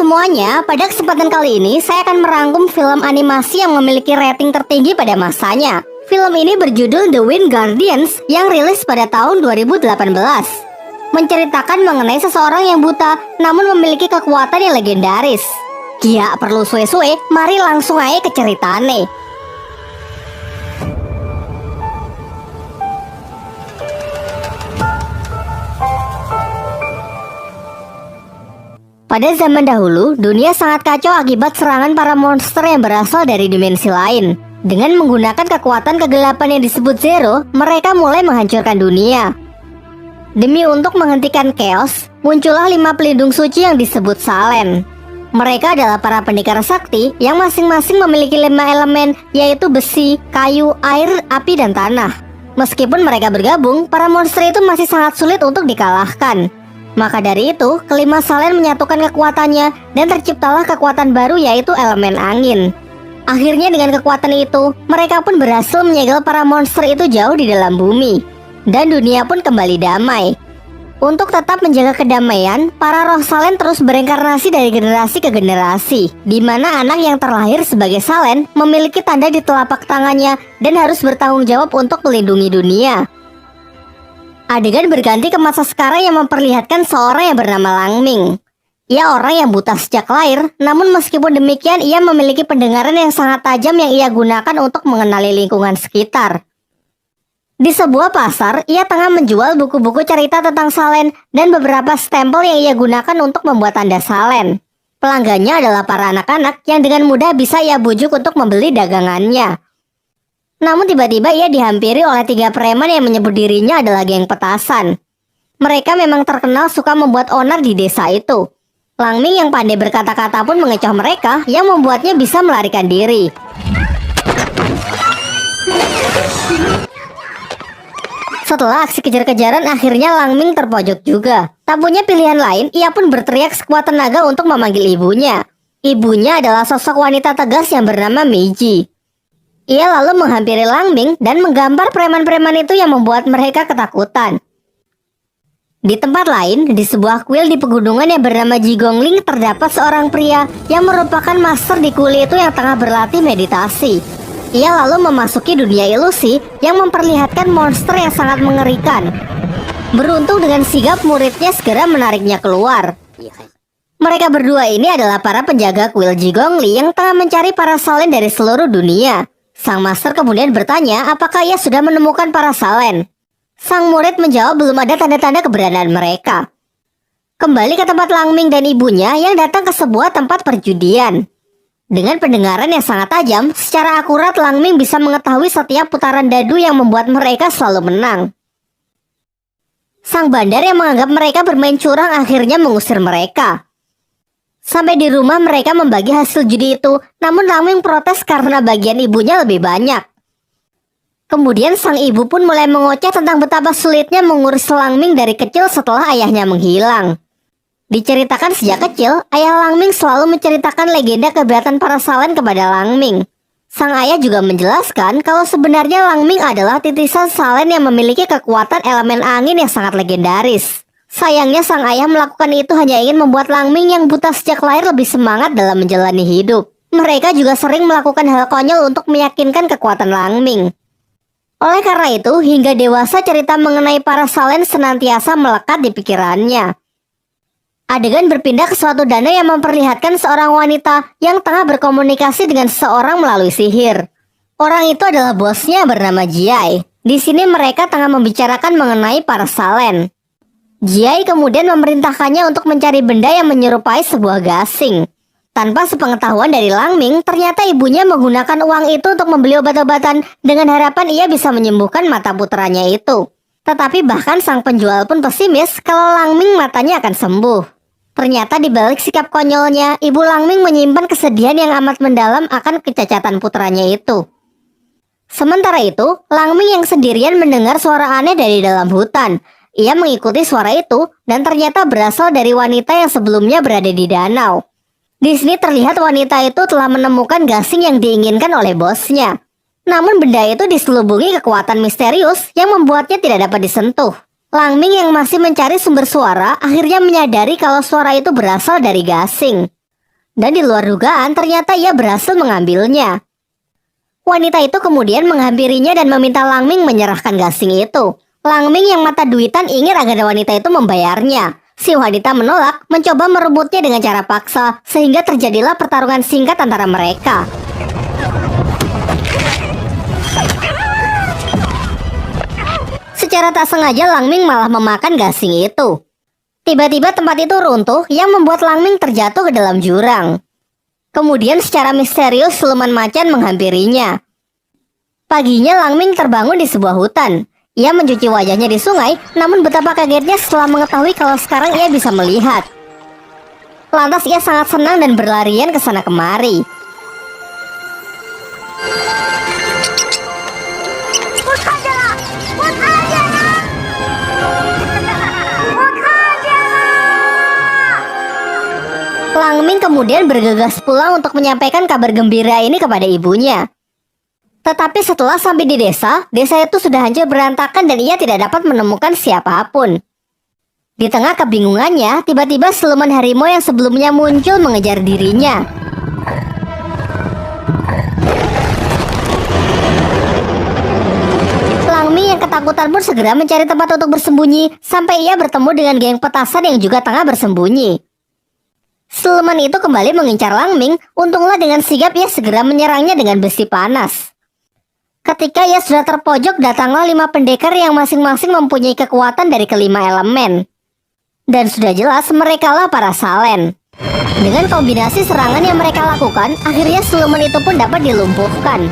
semuanya, pada kesempatan kali ini saya akan merangkum film animasi yang memiliki rating tertinggi pada masanya. Film ini berjudul The Wind Guardians yang rilis pada tahun 2018. Menceritakan mengenai seseorang yang buta namun memiliki kekuatan yang legendaris. Gak perlu suwe-suwe, mari langsung aja ke ceritane. Pada zaman dahulu, dunia sangat kacau akibat serangan para monster yang berasal dari dimensi lain. Dengan menggunakan kekuatan kegelapan yang disebut Zero, mereka mulai menghancurkan dunia. Demi untuk menghentikan chaos, muncullah 5 pelindung suci yang disebut Salen. Mereka adalah para pendekar sakti yang masing-masing memiliki 5 elemen, yaitu besi, kayu, air, api, dan tanah. Meskipun mereka bergabung, para monster itu masih sangat sulit untuk dikalahkan. Maka dari itu, kelima Salen menyatukan kekuatannya dan terciptalah kekuatan baru, yaitu elemen angin. Akhirnya dengan kekuatan itu, mereka pun berhasil menyegel para monster itu jauh di dalam bumi. Dan dunia pun kembali damai. Untuk tetap menjaga kedamaian, para roh Salen terus bereinkarnasi dari generasi ke generasi, di mana anak yang terlahir sebagai Salen memiliki tanda di telapak tangannya dan harus bertanggung jawab untuk melindungi dunia. Adegan berganti ke masa sekarang yang memperlihatkan seorang yang bernama Langming. Ia orang yang buta sejak lahir, namun meskipun demikian ia memiliki pendengaran yang sangat tajam yang ia gunakan untuk mengenali lingkungan sekitar. Di sebuah pasar, ia tengah menjual buku-buku cerita tentang Salen dan beberapa stempel yang ia gunakan untuk membuat tanda Salen. Pelanggannya adalah para anak-anak yang dengan mudah bisa ia bujuk untuk membeli dagangannya. Namun tiba-tiba ia dihampiri oleh 3 preman yang menyebut dirinya adalah geng petasan. Mereka memang terkenal suka membuat onar di desa itu. Langming yang pandai berkata-kata pun mengecoh mereka yang membuatnya bisa melarikan diri. Setelah aksi kejar-kejaran, akhirnya Langming terpojok juga. Tak punya pilihan lain, ia pun berteriak sekuat tenaga untuk memanggil ibunya. Ibunya adalah sosok wanita tegas yang bernama Meiji. Ia lalu menghampiri Langming dan menggambar preman-preman itu yang membuat mereka ketakutan. Di tempat lain, di sebuah kuil di pegunungan yang bernama Jigongling, terdapat seorang pria yang merupakan master di kuil itu yang tengah berlatih meditasi. Ia lalu memasuki dunia ilusi yang memperlihatkan monster yang sangat mengerikan. Beruntung dengan sigap muridnya segera menariknya keluar. Mereka berdua ini adalah para penjaga kuil Jigongli yang tengah mencari para Salen dari seluruh dunia. Sang master kemudian bertanya apakah ia sudah menemukan para Salen. Sang murid menjawab belum ada tanda-tanda keberadaan mereka. Kembali ke tempat Langming dan ibunya yang datang ke sebuah tempat perjudian. Dengan pendengaran yang sangat tajam, secara akurat Langming bisa mengetahui setiap putaran dadu yang membuat mereka selalu menang. Sang bandar yang menganggap mereka bermain curang akhirnya mengusir mereka. Sampai di rumah mereka membagi hasil judi itu, namun Langming protes karena bagian ibunya lebih banyak. Kemudian sang ibu pun mulai mengoceh tentang betapa sulitnya mengurus Langming dari kecil setelah ayahnya menghilang. Diceritakan sejak kecil, ayah Langming selalu menceritakan legenda keberatan para Salen kepada Langming. Sang ayah juga menjelaskan kalau sebenarnya Langming adalah titisan Salen yang memiliki kekuatan elemen angin yang sangat legendaris. Sayangnya sang ayah melakukan itu hanya ingin membuat Langming yang buta sejak lahir lebih semangat dalam menjalani hidup. Mereka juga sering melakukan hal konyol untuk meyakinkan kekuatan Langming. Oleh karena itu, hingga dewasa cerita mengenai para Salen senantiasa melekat di pikirannya. Adegan berpindah ke suatu danau yang memperlihatkan seorang wanita yang tengah berkomunikasi dengan seseorang melalui sihir. Orang itu adalah bosnya bernama Jiai. Di sini mereka tengah membicarakan mengenai para Salen. Jiai kemudian memerintahkannya untuk mencari benda yang menyerupai sebuah gasing. Tanpa sepengetahuan dari Langming, ternyata ibunya menggunakan uang itu untuk membeli obat-obatan dengan harapan ia bisa menyembuhkan mata putranya itu. Tetapi bahkan sang penjual pun pesimis kalau Langming matanya akan sembuh. Ternyata di balik sikap konyolnya, ibu Langming menyimpan kesedihan yang amat mendalam akan kecacatan putranya itu. Sementara itu, Langming yang sendirian mendengar suara aneh dari dalam hutan. Ia mengikuti suara itu dan ternyata berasal dari wanita yang sebelumnya berada di danau. Di sini terlihat wanita itu telah menemukan gasing yang diinginkan oleh bosnya. Namun benda itu diselubungi kekuatan misterius yang membuatnya tidak dapat disentuh. Langming yang masih mencari sumber suara akhirnya menyadari kalau suara itu berasal dari gasing. Dan di luar dugaan ternyata ia berhasil mengambilnya. Wanita itu kemudian menghampirinya dan meminta Langming menyerahkan gasing itu. Langming yang mata duitan ingin agar wanita itu membayarnya. Si wanita menolak, mencoba merebutnya dengan cara paksa, sehingga terjadilah pertarungan singkat antara mereka. Secara tak sengaja Langming malah memakan gasing itu. Tiba-tiba tempat itu runtuh yang membuat Langming terjatuh ke dalam jurang. Kemudian secara misterius siluman macan menghampirinya. Paginya Langming terbangun di sebuah hutan. Ia mencuci wajahnya di sungai, namun betapa kagetnya setelah mengetahui kalau sekarang ia bisa melihat. Lantas ia sangat senang dan berlarian ke sana kemari. Langming kemudian bergegas pulang untuk menyampaikan kabar gembira ini kepada ibunya. Tetapi setelah sampai di desa itu sudah hancur berantakan dan ia tidak dapat menemukan siapapun. Di tengah kebingungannya, tiba-tiba siluman harimau yang sebelumnya muncul mengejar dirinya. Langming yang ketakutan pun segera mencari tempat untuk bersembunyi sampai ia bertemu dengan geng petasan yang juga tengah bersembunyi. Siluman itu kembali mengincar Langming, untunglah dengan sigap ia segera menyerangnya dengan besi panas. Ketika ia sudah terpojok, datanglah 5 pendekar yang masing-masing mempunyai kekuatan dari kelima elemen. Dan sudah jelas merekalah para Salen. Dengan kombinasi serangan yang mereka lakukan, akhirnya siluman itu pun dapat dilumpuhkan.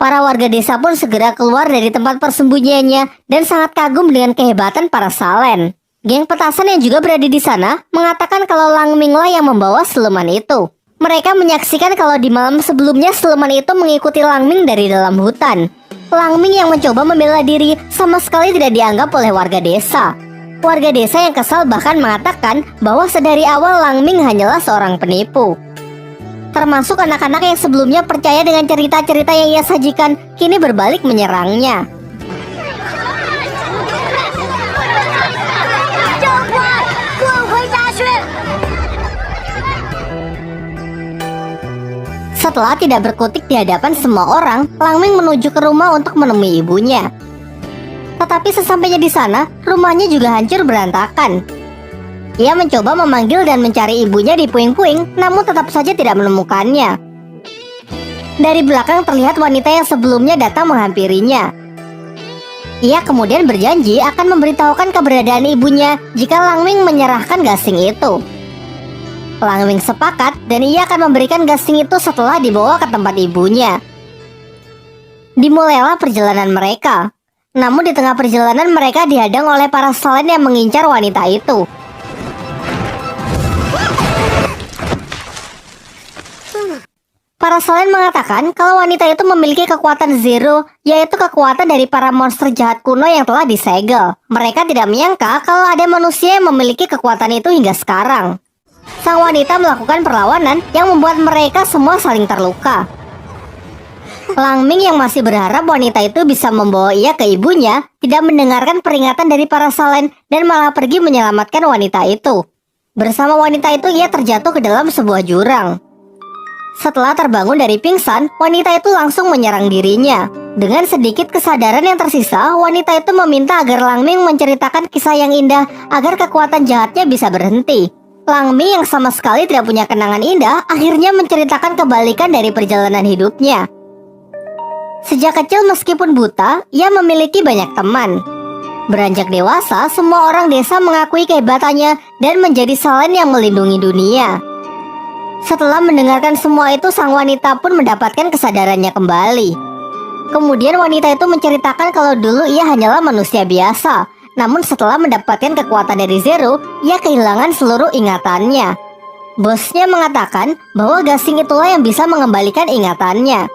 Para warga desa pun segera keluar dari tempat persembunyiannya dan sangat kagum dengan kehebatan para Salen. Geng petasan yang juga berada di sana mengatakan kalau Langminglah yang membawa siluman itu. Mereka menyaksikan kalau di malam sebelumnya siluman itu mengikuti Langming dari dalam hutan. Langming yang mencoba membela diri sama sekali tidak dianggap oleh warga desa. Warga desa yang kesal bahkan mengatakan bahwa sedari awal Langming hanyalah seorang penipu. Termasuk anak-anak yang sebelumnya percaya dengan cerita-cerita yang ia sajikan, kini berbalik menyerangnya. Setelah tidak berkutik di hadapan semua orang, Langming menuju ke rumah untuk menemui ibunya. Tetapi sesampainya di sana, rumahnya juga hancur berantakan. Ia mencoba memanggil dan mencari ibunya di puing-puing, namun tetap saja tidak menemukannya. Dari belakang terlihat wanita yang sebelumnya datang menghampirinya. Ia kemudian berjanji akan memberitahukan keberadaan ibunya jika Langming menyerahkan gasing itu. Langming sepakat dan ia akan memberikan gasing itu setelah dibawa ke tempat ibunya. Dimulailah perjalanan mereka. Namun di tengah perjalanan mereka dihadang oleh para Salen yang mengincar wanita itu. Para Salen mengatakan kalau wanita itu memiliki kekuatan zero, yaitu kekuatan dari para monster jahat kuno yang telah disegel. Mereka tidak menyangka kalau ada manusia yang memiliki kekuatan itu hingga sekarang. Sang wanita melakukan perlawanan yang membuat mereka semua saling terluka. Langming yang masih berharap wanita itu bisa membawa ia ke ibunya, tidak mendengarkan peringatan dari para Salen dan malah pergi menyelamatkan wanita itu. Bersama wanita itu ia terjatuh ke dalam sebuah jurang. Setelah terbangun dari pingsan, wanita itu langsung menyerang dirinya. Dengan sedikit kesadaran yang tersisa, wanita itu meminta agar Langming menceritakan kisah yang indah agar kekuatan jahatnya bisa berhenti. Langming yang sama sekali tidak punya kenangan indah, akhirnya menceritakan kebalikan dari perjalanan hidupnya. Sejak kecil meskipun buta, ia memiliki banyak teman. Beranjak dewasa, semua orang desa mengakui kehebatannya dan menjadi Salen yang melindungi dunia. Setelah mendengarkan semua itu, sang wanita pun mendapatkan kesadarannya kembali. Kemudian wanita itu menceritakan kalau dulu ia hanyalah manusia biasa. Namun setelah mendapatkan kekuatan dari Zero, ia kehilangan seluruh ingatannya. Bosnya mengatakan bahwa gasing itulah yang bisa mengembalikan ingatannya.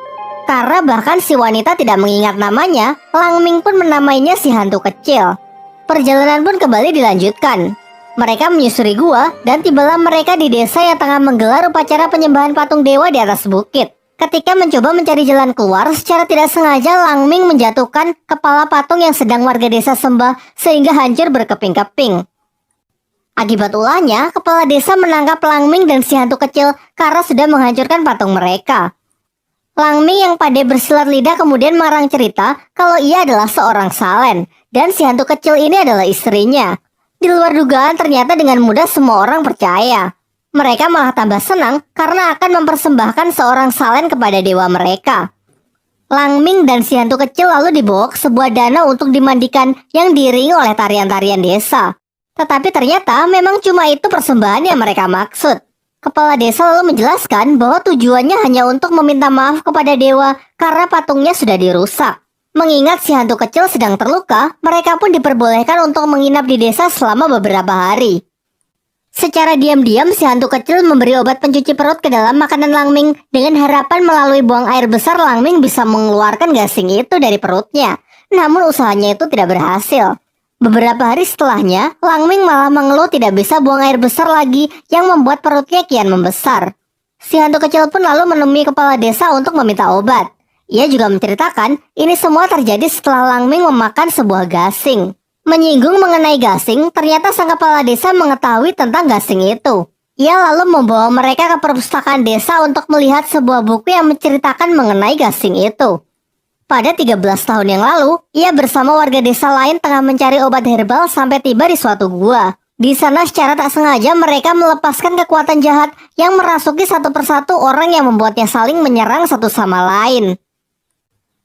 Karena bahkan si wanita tidak mengingat namanya, Langming pun menamainya si hantu kecil. Perjalanan pun kembali dilanjutkan. Mereka menyusuri gua dan tibalah mereka di desa yang tengah menggelar upacara penyembahan patung dewa di atas bukit. Ketika mencoba mencari jalan keluar, secara tidak sengaja Langming menjatuhkan kepala patung yang sedang warga desa sembah sehingga hancur berkeping-keping. Akibat ulahnya, kepala desa menangkap Langming dan si hantu kecil karena sudah menghancurkan patung mereka. Langming yang pandai bersilat lidah kemudian mengarang cerita kalau ia adalah seorang Salen dan si hantu kecil ini adalah istrinya. Di luar dugaan ternyata dengan mudah semua orang percaya. Mereka malah tambah senang karena akan mempersembahkan seorang Salen kepada dewa mereka. Langming dan si hantu kecil lalu dibawa ke sebuah danau untuk dimandikan yang diiringi oleh tarian-tarian desa. Tetapi ternyata memang cuma itu persembahan yang mereka maksud. Kepala desa lalu menjelaskan bahwa tujuannya hanya untuk meminta maaf kepada dewa karena patungnya sudah dirusak. Mengingat si hantu kecil sedang terluka, mereka pun diperbolehkan untuk menginap di desa selama beberapa hari. Secara diam-diam si hantu kecil memberi obat pencuci perut ke dalam makanan Langming dengan harapan melalui buang air besar Langming bisa mengeluarkan gasing itu dari perutnya. Namun usahanya itu tidak berhasil. Beberapa hari setelahnya, Langming malah mengeluh tidak bisa buang air besar lagi yang membuat perutnya kian membesar. Si hantu kecil pun lalu menemui kepala desa untuk meminta obat. Ia juga menceritakan ini semua terjadi setelah Langming memakan sebuah gasing. Menyinggung mengenai gasing, ternyata sang kepala desa mengetahui tentang gasing itu. Ia lalu membawa mereka ke perpustakaan desa untuk melihat sebuah buku yang menceritakan mengenai gasing itu. Pada 13 tahun yang lalu, ia bersama warga desa lain tengah mencari obat herbal sampai tiba di suatu gua. Di sana secara tak sengaja mereka melepaskan kekuatan jahat yang merasuki satu persatu orang yang membuatnya saling menyerang satu sama lain.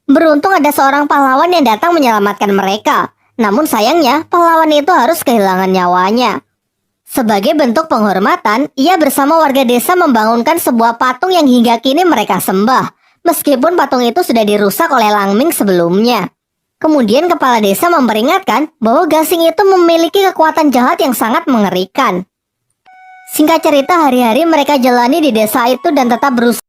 Beruntung ada seorang pahlawan yang datang menyelamatkan mereka. Namun sayangnya, pahlawan itu harus kehilangan nyawanya. Sebagai bentuk penghormatan, ia bersama warga desa membangunkan sebuah patung yang hingga kini mereka sembah. Meskipun patung itu sudah dirusak oleh Langming sebelumnya. Kemudian kepala desa memperingatkan bahwa gasing itu memiliki kekuatan jahat yang sangat mengerikan. Singkat cerita, hari-hari mereka jalani di desa itu dan tetap berusaha